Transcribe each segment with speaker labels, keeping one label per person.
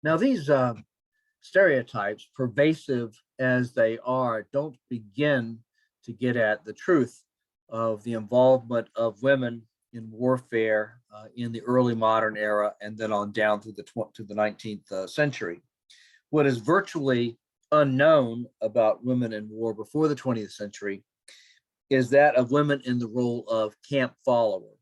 Speaker 1: Now, these stereotypes, pervasive as they are, don't begin to get at the truth of the involvement of women in warfare in the early modern era and then on down through to the 19th century. What is virtually unknown about women in war before the 20th century is that of women in the role of camp follower.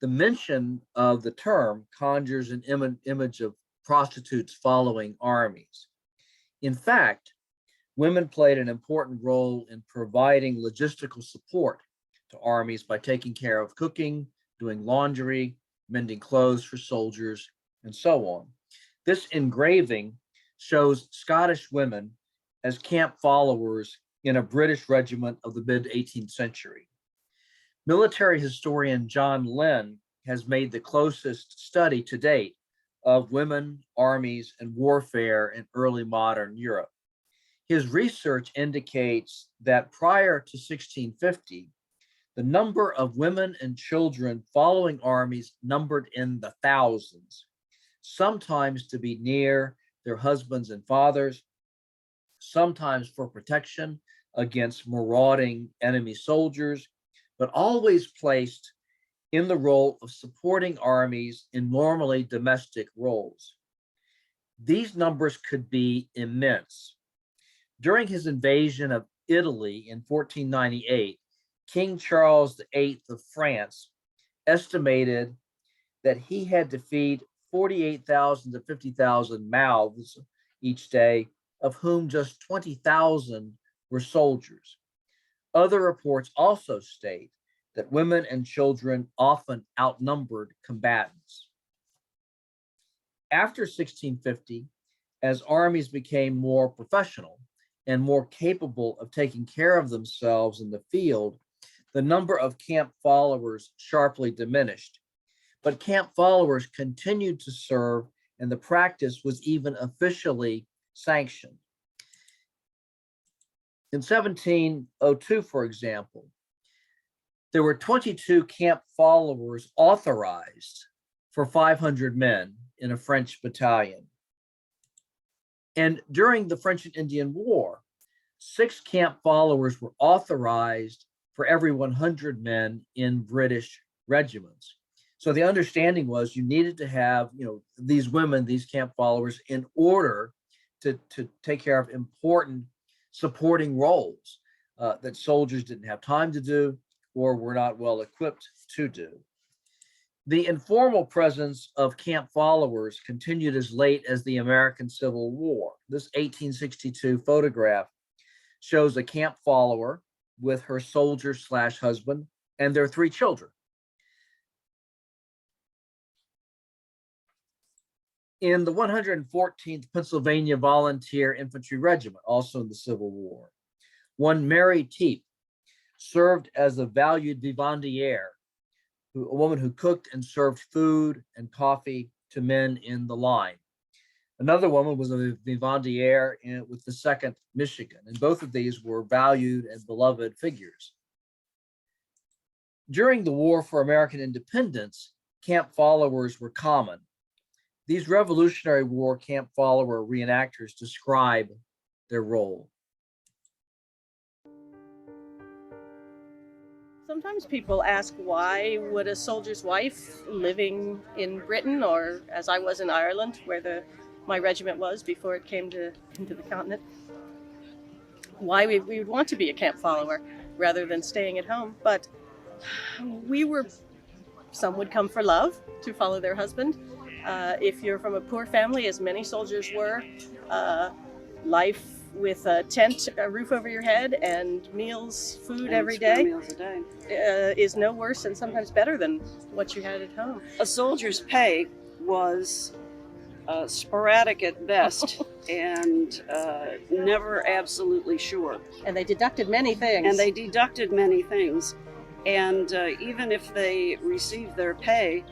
Speaker 1: The mention of the term conjures an image of prostitutes following armies. In fact, women played an important role in providing logistical support to armies by taking care of cooking, doing laundry, mending clothes for soldiers, and so on. This engraving shows Scottish women as camp followers in a British regiment of the mid 18th century. Military historian John Lynn has made the closest study to date of women, armies, and warfare in early modern Europe. His research indicates that prior to 1650, the number of women and children following armies numbered in the thousands, sometimes to be near their husbands and fathers, sometimes for protection against marauding enemy soldiers, but always placed in the role of supporting armies in normally domestic roles. These numbers could be immense. During his invasion of Italy in 1498, King Charles VIII of France estimated that he had to feed 48,000 to 50,000 mouths each day, of whom just 20,000 were soldiers. Other reports also state that women and children often outnumbered combatants. After 1650, as armies became more professional and more capable of taking care of themselves in the field, the number of camp followers sharply diminished. But camp followers continued to serve, and the practice was even officially sanctioned. In 1702, for example, there were 22 camp followers authorized for 500 men in a French battalion. And during the French and Indian War, 6 camp followers were authorized for every 100 men in British regiments. So the understanding was you needed to have, these women, these camp followers, in order to take care of important supporting roles that soldiers didn't have time to do or were not well equipped to do. The informal presence of camp followers continued as late as the American Civil War. This 1862 photograph shows a camp follower with her soldier/husband and their 3 children. In the 114th Pennsylvania Volunteer Infantry Regiment, also in the Civil War, one Mary Teep served as a valued vivandière, a woman who cooked and served food and coffee to men in the line. Another woman was a vivandière with the 2nd Michigan, and both of these were valued and beloved figures. During the War for American Independence, camp followers were common. These Revolutionary War camp follower reenactors describe their role.
Speaker 2: Sometimes people ask, why would a soldier's wife living in Britain, or as I was in Ireland, where my regiment was before it came into the continent, why we would want to be a camp follower rather than staying at home. But some would come for love, to follow their husband. If you're from a poor family, as many soldiers were, life with a tent, a roof over your head, and food every day,
Speaker 3: meals a day,
Speaker 2: is no worse and sometimes better than what you had at home.
Speaker 3: A soldier's pay was sporadic at best and never absolutely sure.
Speaker 2: And they deducted many things.
Speaker 3: And even if they received their pay,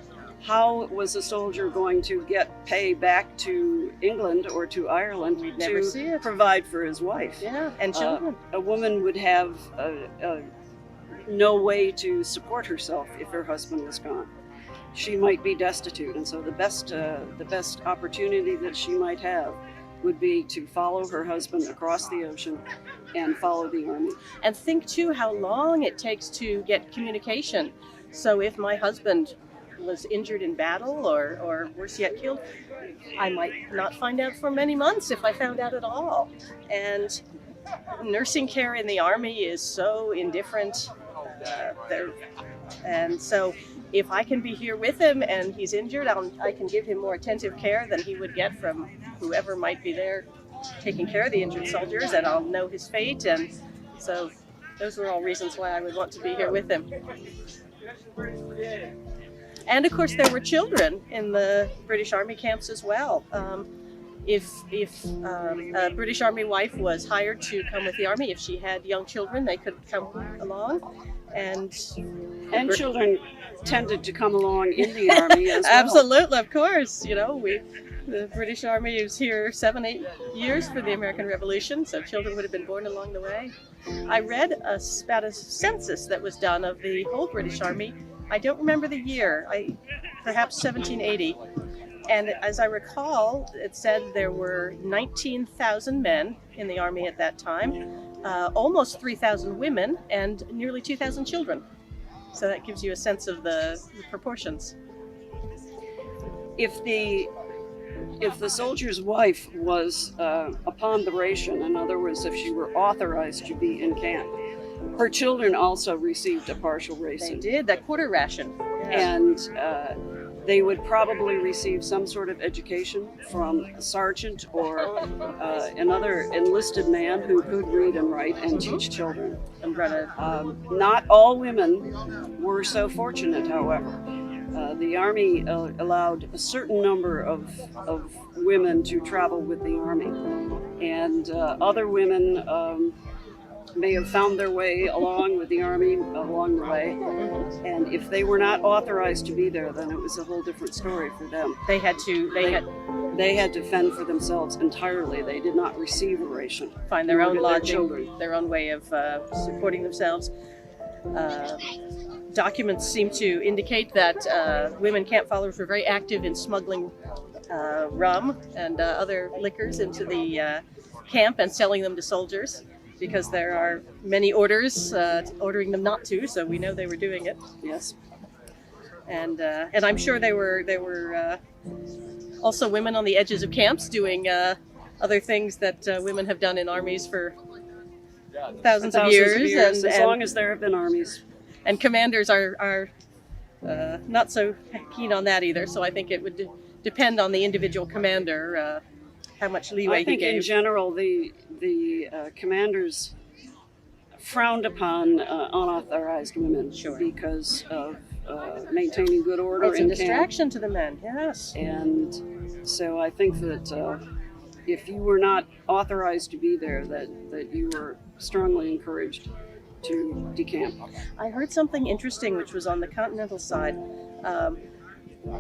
Speaker 3: how was a soldier going to get pay back to England or to Ireland to provide for his wife?
Speaker 2: Yeah, and children.
Speaker 3: A woman would have no way to support herself if her husband was gone. she might be destitute, and so the best opportunity that she might have would be to follow her husband across the ocean and follow the Army.
Speaker 2: And think too how long it takes to get communication. So if my husband was injured in battle or worse yet killed, I might not find out for many months if I found out at all. And nursing care in the Army is so indifferent. And so if I can be here with him and he's injured, I can give him more attentive care than he would get from whoever might be there taking care of the injured soldiers, and I'll know his fate. And so those were all reasons why I would want to be here with him. And of course, there were children in the British Army camps as well. If a British Army wife was hired to come with the Army, if she had young children, they could come along. And
Speaker 3: children tended to come along in the Army as well.
Speaker 2: Absolutely, of course. You know, the British Army was here 7-8 years for the American Revolution, so children would have been born along the way. I read about a census that was done of the whole British Army. I don't remember the year, perhaps 1780. And as I recall, it said there were 19,000 men in the Army at that time, almost 3,000 women, and nearly 2,000 children. So that gives you a sense of the proportions.
Speaker 3: If the soldier's wife was upon the ration, in other words, if she were authorized to be in camp, her children also received a partial ration.
Speaker 2: They did, that quarter ration.
Speaker 3: And they would probably receive some sort of education from a sergeant or another enlisted man who could read and write and teach children. Not all women were so fortunate, however. The Army allowed a certain number of women to travel with the Army, and other women may have found their way along with the Army along the way, and if they were not authorized to be there, then it was a whole different story for them.
Speaker 2: They had to
Speaker 3: fend for themselves entirely. They did not receive a ration.
Speaker 2: Find their own lodging, their own way of supporting themselves. Documents seem to indicate that women camp followers were very active in smuggling rum and other liquors into the camp and selling them to soldiers, because there are many orders ordering them not to, so we know they were doing it.
Speaker 3: Yes.
Speaker 2: And I'm sure there were also women on the edges of camps doing other things that women have done in armies for thousands of years.
Speaker 3: As long as there have been armies.
Speaker 2: And commanders are not so keen on that either, so I think it would depend on the individual commander how much leeway he gave.
Speaker 3: I think in general the commanders frowned upon unauthorized women because of maintaining good order
Speaker 2: it's
Speaker 3: in
Speaker 2: a distraction to the men, yes.
Speaker 3: And so I think that if you were not authorized to be there, that you were strongly encouraged to decamp.
Speaker 2: I heard something interesting which was on the continental side.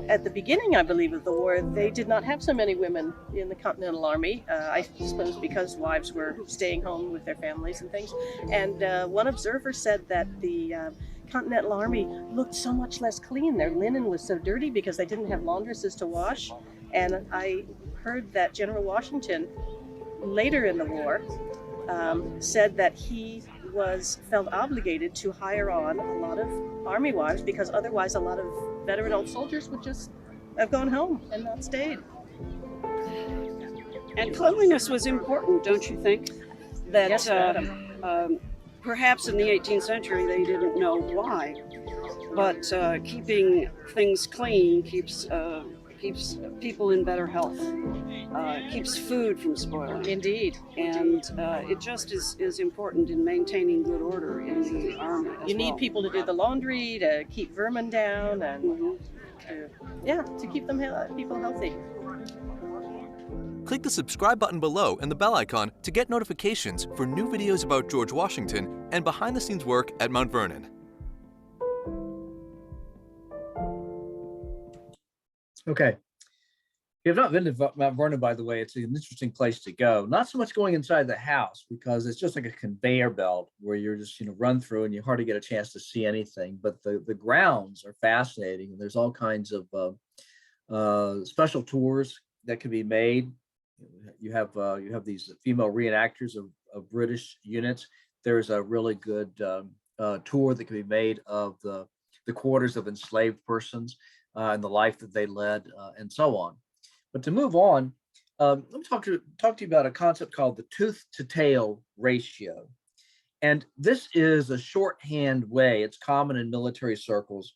Speaker 2: At the beginning, I believe, of the war, they did not have so many women in the Continental Army, I suppose because wives were staying home with their families and things. And one observer said that the Continental Army looked so much less clean. Their linen was so dirty because they didn't have laundresses to wash. And I heard that General Washington, later in the war, said that he felt obligated to hire on a lot of Army wives, because otherwise a lot of veteran old soldiers would just have gone home and not stayed.
Speaker 3: And cleanliness was important, don't you think? That
Speaker 2: yes,
Speaker 3: perhaps in the 18th century they didn't know why, but keeping things clean keeps people in better health, keeps food from spoiling.
Speaker 2: Indeed.
Speaker 3: And it just is important in maintaining good order in the Army as
Speaker 2: You need people to do the laundry, to keep vermin down, and to keep people healthy.
Speaker 4: Click the subscribe button below and the bell icon to get notifications for new videos about George Washington and behind-the-scenes work at Mount Vernon.
Speaker 1: Okay. If you've not been to Mount Vernon, by the way, it's an interesting place to go. Not so much going inside the house because it's just like a conveyor belt where you're just, run through and you hardly get a chance to see anything. But the grounds are fascinating. And there's all kinds of special tours that can be made. You have these female reenactors of British units. There's a really good tour that can be made of the quarters of enslaved persons and the life that they led, and so on. But to move on, let me talk to you about a concept called the tooth to tail ratio. And this is a shorthand way, it's common in military circles,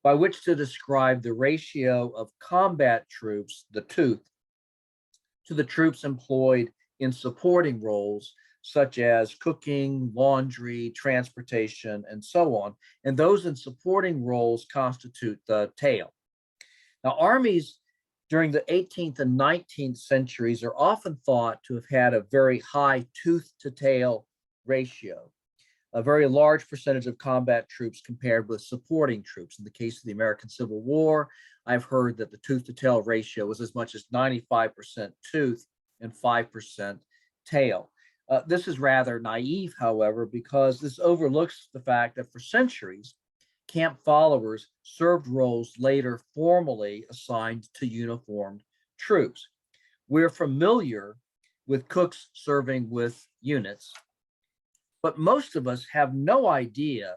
Speaker 1: by which to describe the ratio of combat troops, the tooth, to the troops employed in supporting roles such as cooking, laundry, transportation, and so on. And those in supporting roles constitute the tail. Now, armies during the 18th and 19th centuries are often thought to have had a very high tooth to tail ratio, a very large percentage of combat troops compared with supporting troops. In the case of the American Civil War, I've heard that the tooth to tail ratio was as much as 95% tooth and 5% tail. This is rather naive, however, because this overlooks the fact that for centuries, camp followers served roles later formally assigned to uniformed troops. We're familiar with cooks serving with units, but most of us have no idea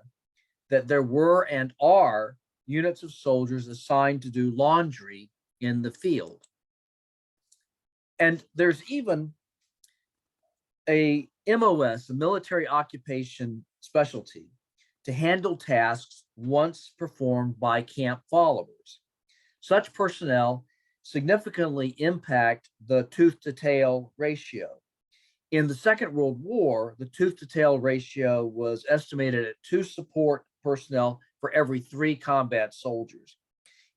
Speaker 1: that there were and are units of soldiers assigned to do laundry in the field. And there's even a MOS, a military occupation specialty, to handle tasks once performed by camp followers. Such personnel significantly impact the tooth to tail ratio. In the Second World War, the tooth to tail ratio was estimated at 2 support personnel for every 3 combat soldiers.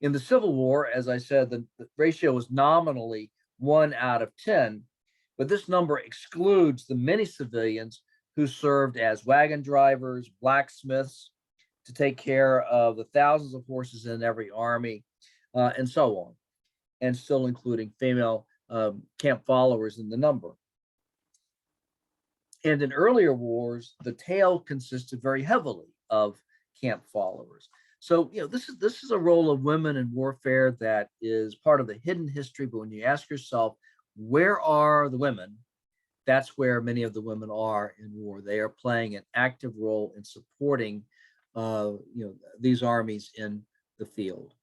Speaker 1: In the Civil War, as I said, the ratio was nominally 1 out of 10, but this number excludes the many civilians who served as wagon drivers, blacksmiths, to take care of the thousands of horses in every army, and so on, and still including female camp followers in the number. And in earlier wars, the tail consisted very heavily of camp followers. So, this is a role of women in warfare that is part of the hidden history. But when you ask yourself, where are the women? That's where many of the women are in war. They are playing an active role in supporting, these armies in the field.